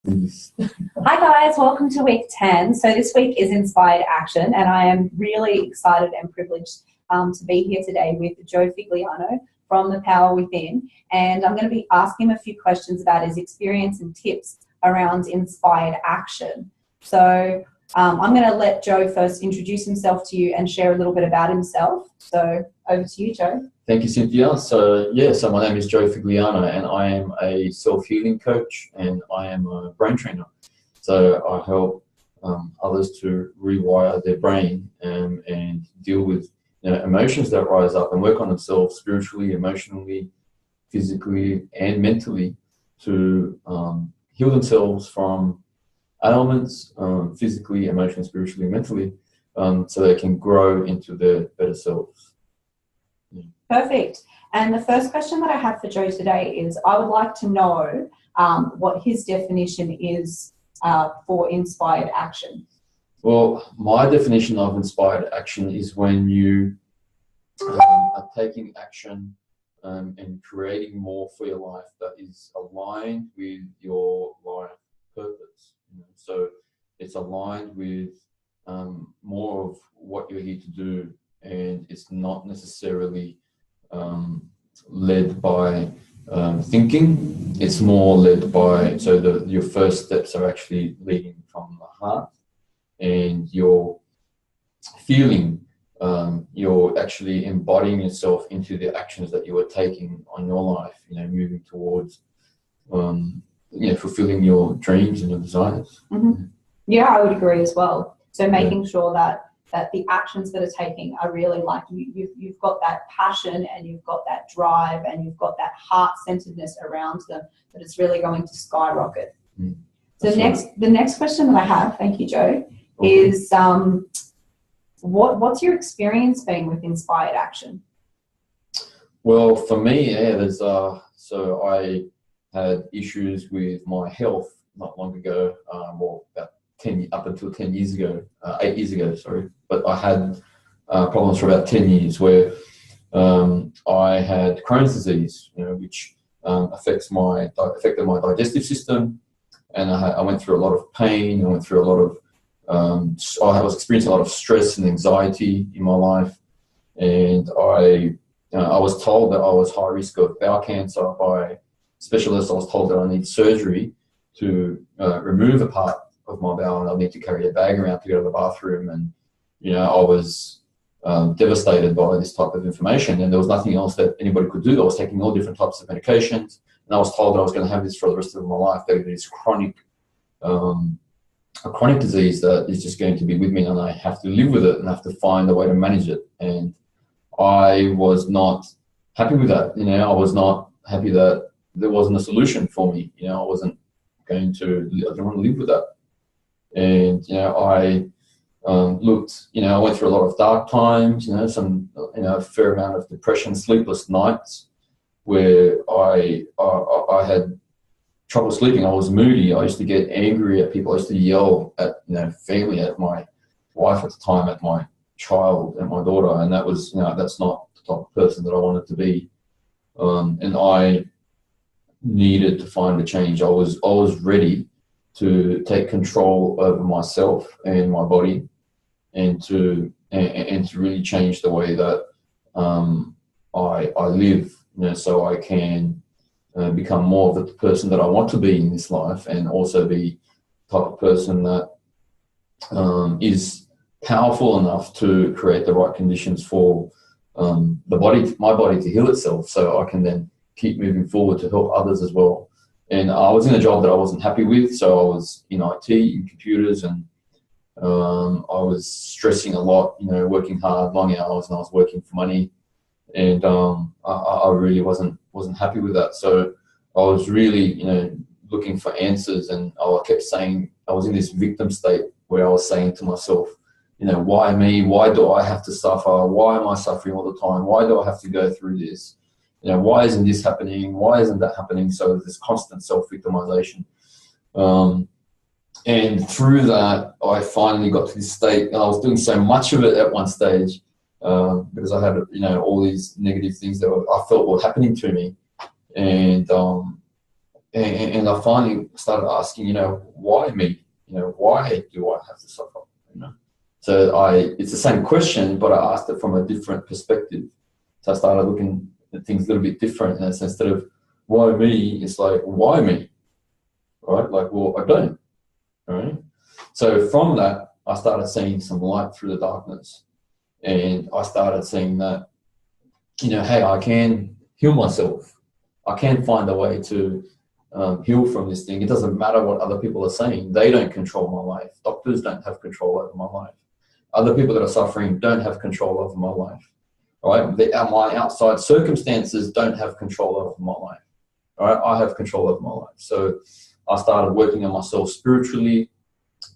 Hi guys, welcome to week 10. So this week is Inspired Action, and I am really excited and privileged to be here today with Joe Figliano from The Power Within. And I'm going to be asking him a few questions about his experience and tips around inspired action. So I'm going to let Joe first introduce himself to you and share a little bit about himself. So over to you, Joe. Thank you, Cynthia. So my name is Joe Figliano, and I am a self-healing coach, and I am a brain trainer. So I help others to rewire their brain and deal with emotions that rise up and work on themselves spiritually, emotionally, physically, and mentally to heal themselves from ailments, physically, emotionally, spiritually, mentally, so they can grow into their better selves. Perfect. And the first question that I have for Joe today is I would like to know what his definition is for inspired action. Well, my definition of inspired action is when you are taking action and creating more for your life that is aligned with your life purpose. So it's aligned with more of what you're here to do, and it's not necessarily led by thinking. It's more led by, so your first steps are actually leading from the heart, and you're feeling, you're actually embodying yourself into the actions that you are taking on your life, moving towards fulfilling your dreams and your desires. Mm-hmm. Yeah, I would agree as well. So making sure that the actions that are taking are really like you've got that passion and you've got that drive and you've got that heart-centeredness around them, that it's really going to skyrocket. So the next question that I have, thank you, Joe, is what's your experience been with inspired action? Well, for me, there's so I had issues with my health not long ago, about 10 up until 10 years ago, 8 years ago, sorry. But I had problems for about 10 years where I had Crohn's disease, which affected my digestive system, and I went through a lot of pain. I went through a lot of I was experiencing a lot of stress and anxiety in my life, and I was told that I was high risk of bowel cancer by specialists. I was told that I need surgery to remove a part of my bowel, and I'll need to carry a bag around to go to the bathroom. And I was devastated by this type of information, and there was nothing else that anybody could do. I was taking all different types of medications, and I was told that I was going to have this for the rest of my life, that it is a chronic disease that is just going to be with me, and I have to live with it and have to find a way to manage it. And I was not happy with that. I was not happy that there wasn't a solution for me. I wasn't going to, I didn't want to live with that. And, I looked, I went through a lot of dark times, a fair amount of depression, sleepless nights where I had trouble sleeping. I was moody. I used to get angry at people. I used to yell at, family, at my wife at the time, at my child, at my daughter. And that was, that's not the type of person that I wanted to be. And I needed to find a change. I was ready to take control over myself and my body, and to really change the way that I live, so I can become more of the person that I want to be in this life, and also be the type of person that is powerful enough to create the right conditions for my body to heal itself, so I can then keep moving forward to help others as well. And I was in a job that I wasn't happy with, so I was in IT, in computers, and I was stressing a lot, working hard, long hours, and I was working for money, and I really wasn't happy with that. So I was really, looking for answers, and I kept saying, I was in this victim state where I was saying to myself, why me? Why do I have to suffer? Why am I suffering all the time? Why do I have to go through this? Why isn't this happening? Why isn't that happening? So there's constant self-victimization. And through that, I finally got to this state, and I was doing so much of it at one stage because I had, all these negative things that I felt were happening to me. And and I finally started asking, why me? Why do I have to suffer? So it's the same question, but I asked it from a different perspective. So I started looking at things a little bit different. And so instead of why me, it's like, why me? Right? Like, well, I don't. Right? So from that, I started seeing some light through the darkness. And I started seeing that, hey, I can heal myself. I can find a way to heal from this thing. It doesn't matter what other people are saying. They don't control my life. Doctors don't have control over my life. Other people that are suffering don't have control over my life. Right? My outside circumstances don't have control over my life. Right? I have control over my life. So I started working on myself spiritually,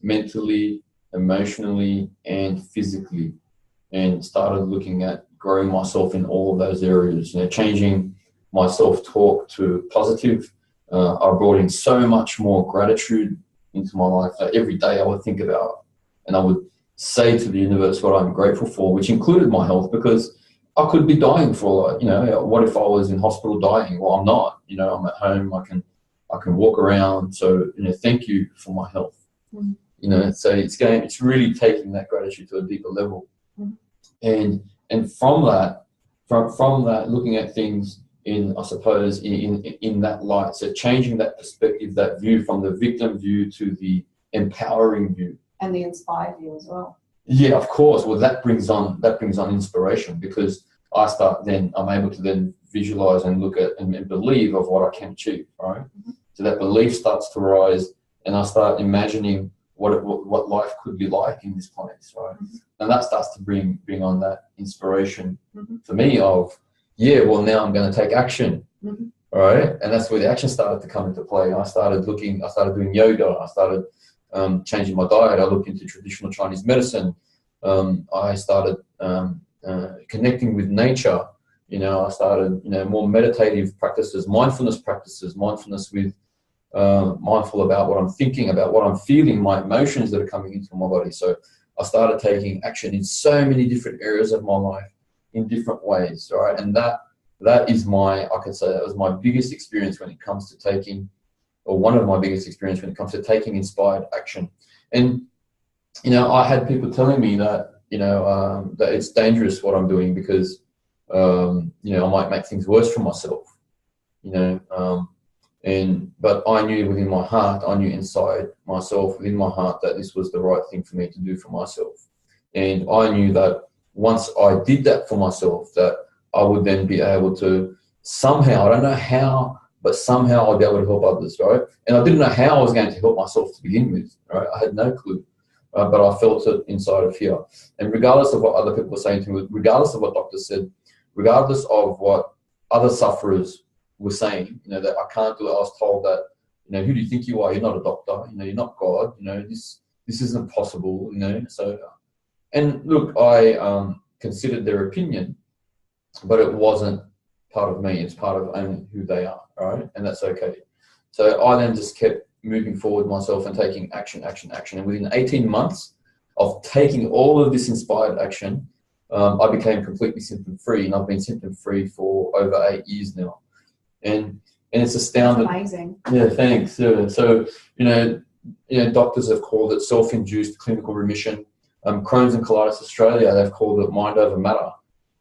mentally, emotionally, and physically, and started looking at growing myself in all of those areas, changing my self-talk to positive. I brought in so much more gratitude into my life that every day I would think about, and I would say to the universe what I'm grateful for, which included my health, because I could be dying for, what if I was in hospital dying? Well, I'm not. I'm at home. I can walk around. So, thank you for my health. Mm-hmm. So it's really taking that gratitude to a deeper level. Mm-hmm. And from that, looking at things in, I suppose, in that light, so changing that perspective, that view from the victim view to the empowering view. And the inspired view as well. Yeah, of course. Well, that brings on inspiration, because I'm able to then visualize and look at and believe of what I can achieve, right? Mm-hmm. So that belief starts to rise, and I start imagining what life could be like in this place, right? Mm-hmm. And that starts to bring on that inspiration for me of, now I'm going to take action, right? And that's where the action started to come into play. I started doing yoga. I started changing my diet. I looked into traditional Chinese medicine. I started connecting with nature. I started, more meditative practices, mindfulness with mindful about what I'm thinking, about what I'm feeling, my emotions that are coming into my body. So I started taking action in so many different areas of my life in different ways, right? And that is I could say that was my biggest experience when it comes to taking, or one of my biggest experience when it comes to taking inspired action. And, I had people telling me that, that it's dangerous what I'm doing, because, I might make things worse for myself, but I knew within my heart, I knew inside myself, within my heart, that this was the right thing for me to do for myself. And I knew that once I did that for myself, that I would then be able to somehow, I don't know how, but somehow I'd be able to help others, right? And I didn't know how I was going to help myself to begin with, right? I had no clue, but I felt it inside of here. And regardless of what other people were saying to me, regardless of what doctors said, regardless of what other sufferers were saying, that I can't do it. I was told that, who do you think you are? You're not a doctor. You're not God. This isn't possible. So, and look, I considered their opinion, but it wasn't part of me. It's part of only who they are, right? And that's okay. So I then just kept moving forward myself and taking action. And within 18 months of taking all of this inspired action, I became completely symptom-free, and I've been symptom-free for over 8 years now. And it's astounding. That's amazing. Yeah, thanks. Yeah. So, doctors have called it self-induced clinical remission. Crohn's and Colitis Australia, they've called it mind over matter.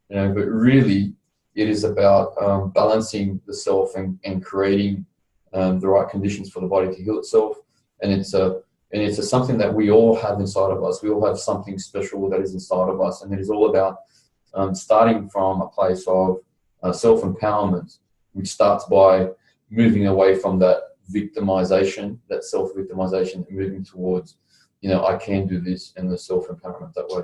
But really, it is about balancing the self and creating the right conditions for the body to heal itself. And it's something that we all have inside of us. We all have something special that is inside of us, and it is all about starting from a place of self-empowerment, which starts by moving away from that victimization, that self-victimization, and moving towards, I can do this, and the self-empowerment that way.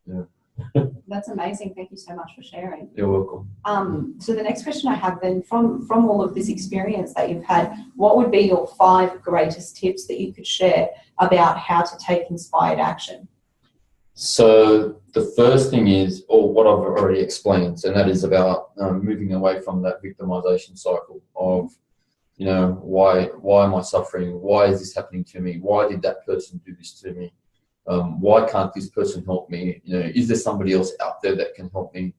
Yeah. That's amazing. Thank you so much for sharing. You're welcome. So the next question I have then, from all of this experience that you've had, what would be your 5 greatest tips that you could share about how to take inspired action? So the first thing is, or what I've already explained, and that is about moving away from that victimization cycle of, why am I suffering? Why is this happening to me? Why did that person do this to me? Why can't this person help me? Is there somebody else out there that can help me?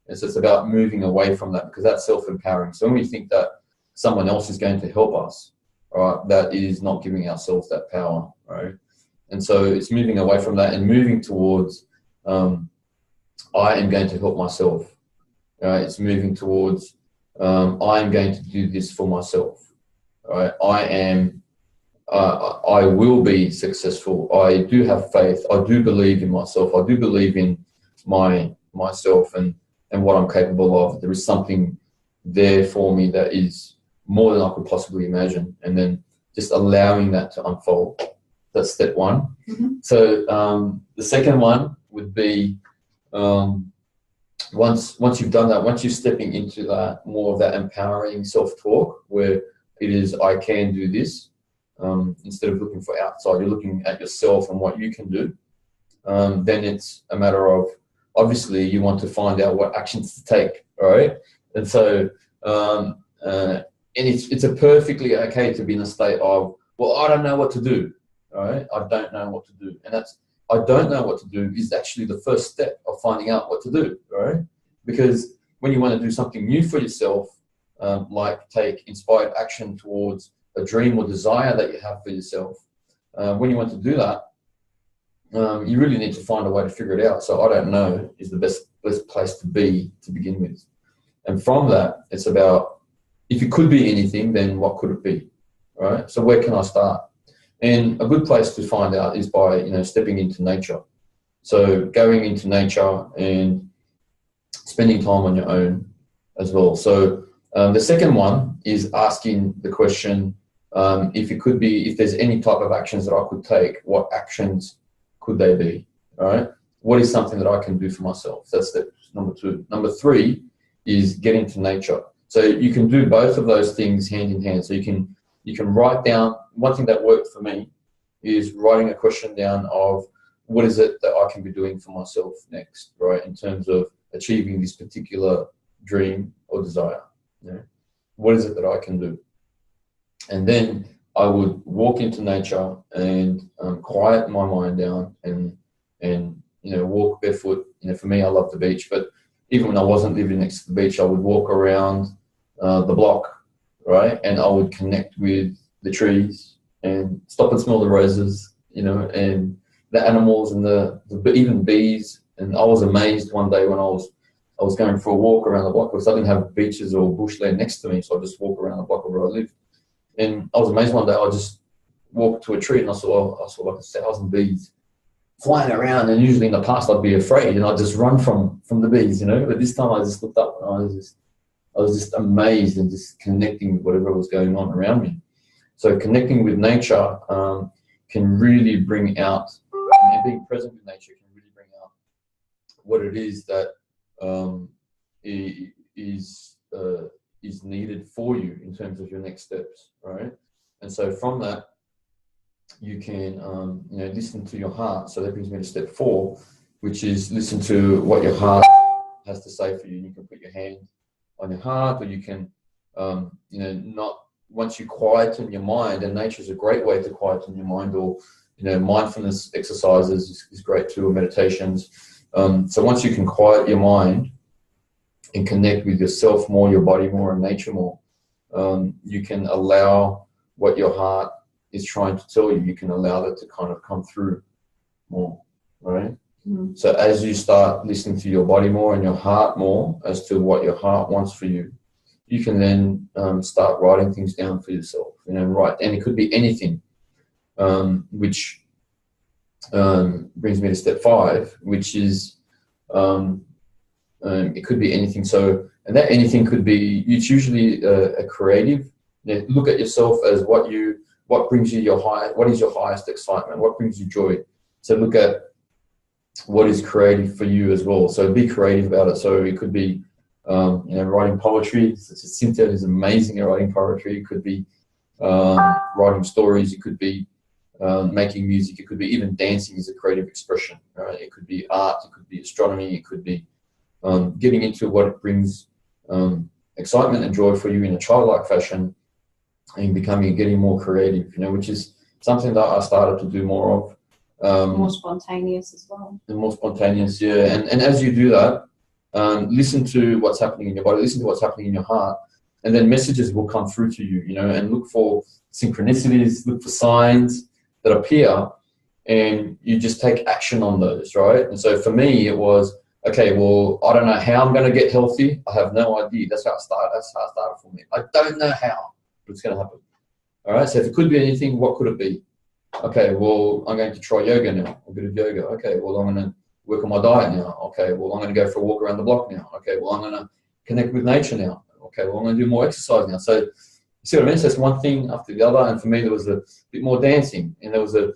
And so it's about moving away from that, because that's self-empowering. So when we think that someone else is going to help us, right, that is not giving ourselves that power, right? And so it's moving away from that and moving towards, I am going to help myself. Right? It's moving towards, I am going to do this for myself. Right? I will be successful. I do have faith. I do believe in myself. I do believe in myself and what I'm capable of. There is something there for me that is more than I could possibly imagine. And then just allowing that to unfold. That's step one. Mm-hmm. So the second one would be, once you've done that, once you're stepping into that more of that empowering self-talk, where it is, I can do this, instead of looking for outside, you're looking at yourself and what you can do. Then it's a matter of, obviously, you want to find out what actions to take, right? And so, and it's a perfectly okay to be in a state of, well, I don't know what to do, right? I don't know what to do, and that's, I don't know what to do is actually the first step of finding out what to do, right? Because when you want to do something new for yourself, like take inspired action towards a dream or desire that you have for yourself, when you want to do that, you really need to find a way to figure it out. So I don't know is the best place to be to begin with. And from that, it's about, if it could be anything, then what could it be, right? So where can I start? And a good place to find out is by, stepping into nature. So going into nature and spending time on your own as well. So the second one is asking the question, if there's any type of actions that I could take, what actions could they be, right? What is something that I can do for myself? That's step number 2. Number 3 is get into nature. So you can do both of those things hand in hand. So you can write down, one thing that worked for me is writing a question down of what is it that I can be doing for myself next, right? In terms of achieving this particular dream or desire. What is it that I can do? And then I would walk into nature and quiet my mind down and walk barefoot. For me, I love the beach, but even when I wasn't living next to the beach, I would walk around the block, right? And I would connect with the trees and stop and smell the roses, and the animals and the even bees. And I was amazed one day when I was going for a walk around the block, because I didn't have beaches or bushland next to me, so I just walk around the block of where I lived. And I was amazed one day, I just walked to a tree and I saw like 1,000 bees flying around. And usually in the past I'd be afraid and I'd just run from the bees, But this time I just looked up and I was just amazed and just connecting with whatever was going on around me. So connecting with nature can really bring out, and being present with nature can really bring out what it is that is needed for you in terms of your next steps, right? And so from that, you can listen to your heart. So that brings me to step 4, which is listen to what your heart has to say for you. You can put your hand on your heart, or you can not, once you quieten your mind, and nature is a great way to quieten your mind, or mindfulness exercises is great too, or meditations. So once you can quiet your mind and connect with yourself more, your body more, and nature more, you can allow what your heart is trying to tell you. You can allow that to kind of come through more, right? Mm-hmm. So as you start listening to your body more and your heart more as to what your heart wants for you, you can then start writing things down for yourself. Write, and it could be anything, which brings me to step 5, which is it could be anything. So, and that anything could be, it's usually a creative. Look at yourself as what brings you what is your highest excitement? What brings you joy? So look at what is creative for you as well. So be creative about it. So it could be, writing poetry, such as Cynthia is amazing at writing poetry. It could be writing stories. It could be making music. It could be even dancing is a creative expression. Right? It could be art. It could be astronomy. It could be getting into what brings excitement and joy for you in a childlike fashion, and getting more creative. Which is something that I started to do more of. More spontaneous as well. And more spontaneous, yeah. And as you do that, listen to what's happening in your body, listen to what's happening in your heart, and then messages will come through to you, and look for synchronicities, look for signs that appear, and you just take action on those, right? And so for me, it was, okay, well, I don't know how I'm going to get healthy. I have no idea. That's how it started. That's how it started for me. I don't know how, but it's going to happen. All right, so if it could be anything, what could it be? Okay, well, I'm going to try yoga now, a bit of yoga. Okay, well, I'm going to work on my diet now. Okay, well, I'm going to go for a walk around the block now. Okay, well, I'm going to connect with nature now. Okay, well, I'm going to do more exercise now. So, you see what I mean? So it's one thing after the other, and for me, there was a bit more dancing, and there was a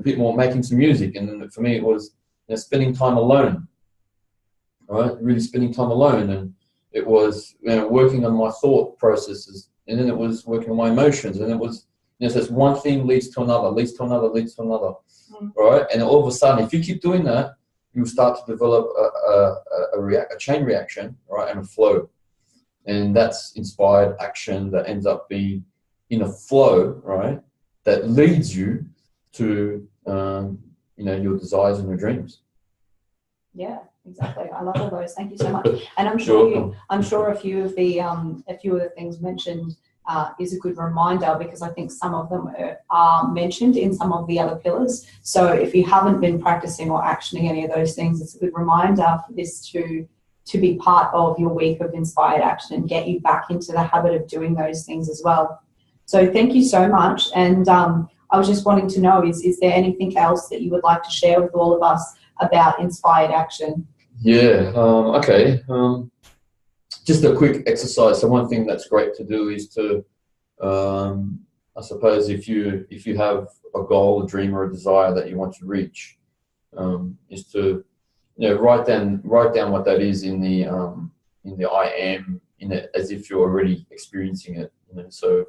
bit more making some music, and then for me, it was spending time alone. All right, really spending time alone, and it was working on my thought processes, and then it was working on my emotions, and it was so it's one thing leads to another, leads to another, leads to another, right? And all of a sudden, if you keep doing that, you start to develop a chain reaction, right, and a flow, and that's inspired action that ends up being in a flow, right, that leads you to your desires and your dreams. Yeah, exactly. I love all those. Thank you so much. And I'm sure a few of the things mentioned is a good reminder, because I think some of them are mentioned in some of the other pillars. So if you haven't been practicing or actioning any of those things, it's a good reminder for this to be part of your week of inspired action and get you back into the habit of doing those things as well. So thank you so much. And I was just wanting to know, is there anything else that you would like to share with all of us about inspired action? Yeah, okay. Just a quick exercise. So one thing that's great to do is to, I suppose, if you have a goal, a dream, or a desire that you want to reach, is to write down what that is in the I am, in it, as if you're already experiencing it. So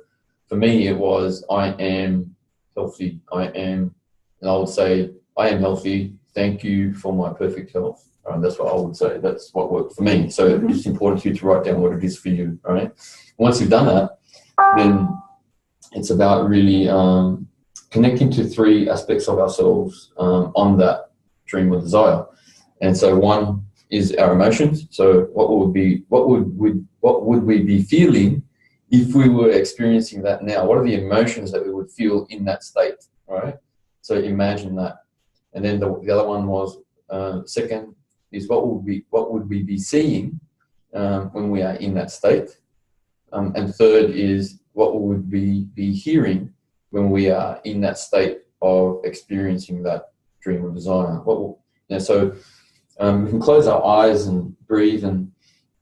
for me, it was I am healthy. I am, and I would say I am healthy. Thank you for my perfect health. That's what I would say. That's what worked for me. So it's important for you to write down what it is for you. All right. Once you've done that, then it's about really connecting to three aspects of ourselves on that dream or desire. And so one is our emotions. So what would we be feeling if we were experiencing that now? What are the emotions that we would feel in that state? All right. So imagine that. And then the other one was second is what would we be seeing when we are in that state, and third is what would we be hearing when we are in that state of experiencing that dream or desire. So we can close our eyes and breathe and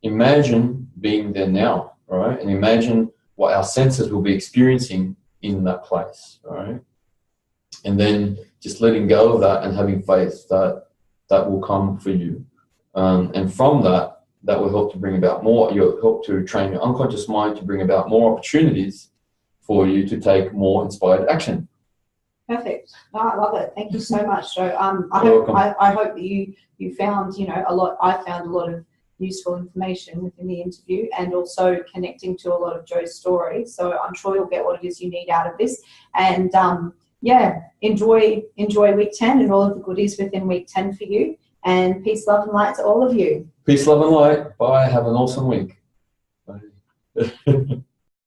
imagine being there now, right? And imagine what our senses will be experiencing in that place, right? And then just letting go of that and having faith that will come for you. And from that will help to bring about more. You'll help to train your unconscious mind to bring about more opportunities for you to take more inspired action. Perfect. No, I love it. Thank you so much. So I hope that you found a lot. I found a lot of useful information within the interview, and also connecting to a lot of Joe's story. So I'm sure you'll get what it is you need out of this. And enjoy week 10 and all of the goodies within week 10 for you. And peace, love, and light to all of you. Peace, love, and light. Bye. Have an awesome week. Bye.